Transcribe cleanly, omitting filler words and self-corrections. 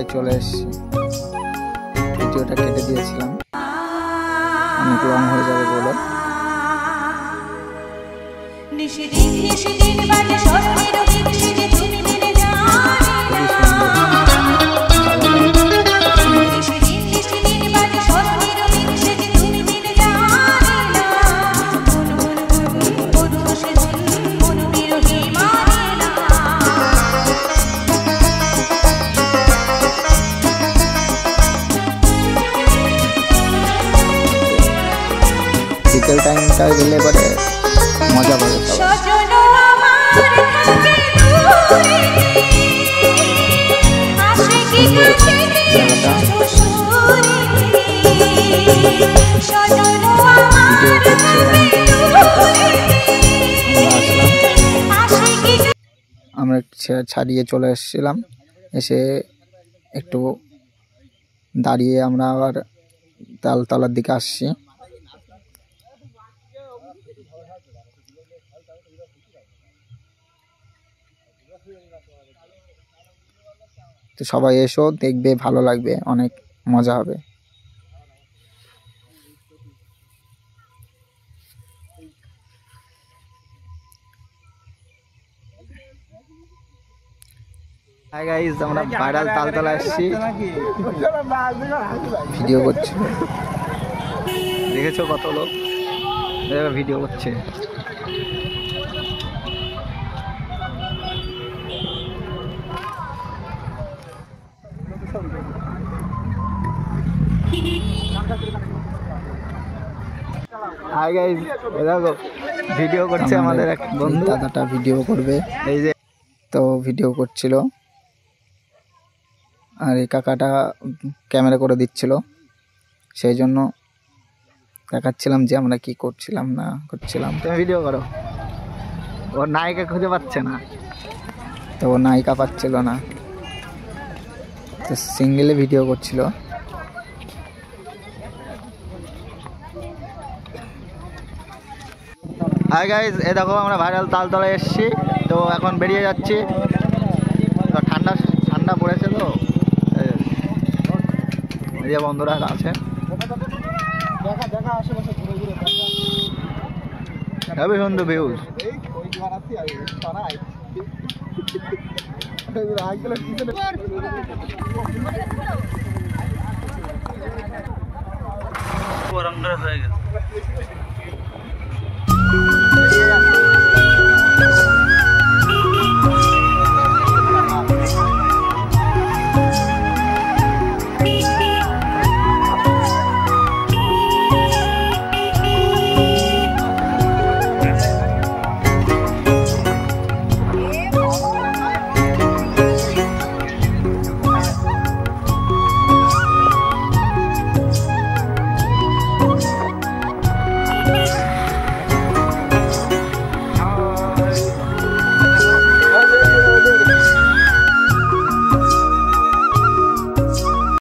জায়গায় চলে এসেছি। ভিডিওটা কেটে দিয়েছিলাম, অনেক লং হয়ে যাবে বলে। বিকেল টাইমটা গেলে এবারে মজা পাবে আমরা ছাড়িয়ে চলে এসেছিলাম। এসে একটু দাঁড়িয়ে আমরা আবার তালতলার দিকে আসছি। তো সবাই এসো, দেখবে, ভালো লাগবে, অনেক মজা হবে। হাই গাইস, আমরা ভাইরাল তালতলা এসেছি, ভিডিও করছি। দেখেছো কত লোক ভিডিও করছে। হাই গাইস, দেখো ভিডিও করছে আমাদের এক বন্ধু, দাদাটা ভিডিও করবে, এই যে তো ভিডিও করছিল। আর এই কাকাটা ক্যামেরা করে দিচ্ছিল, সেই জন্য দেখাচ্ছিলাম যে আমরা কি করছিলাম না করছিলাম। তুমি ভিডিও করো। ওর নায়িকা খুঁজে পাচ্ছে না, তো ও নায়িকা পাচ্ছিল না, তো সিঙ্গেলে ভিডিও করছিল। হাই গাইস, এ দেখো আমরা ভাইরাল তালতলায় এসেছি। তো এখন বেরিয়ে যাচ্ছি। তো ঠান্ডা ঠান্ডা পড়েছে, তো এই যে বন্ধুরা আছে। হেবি সুন্দর ভিউজ। হয়ে গেছে।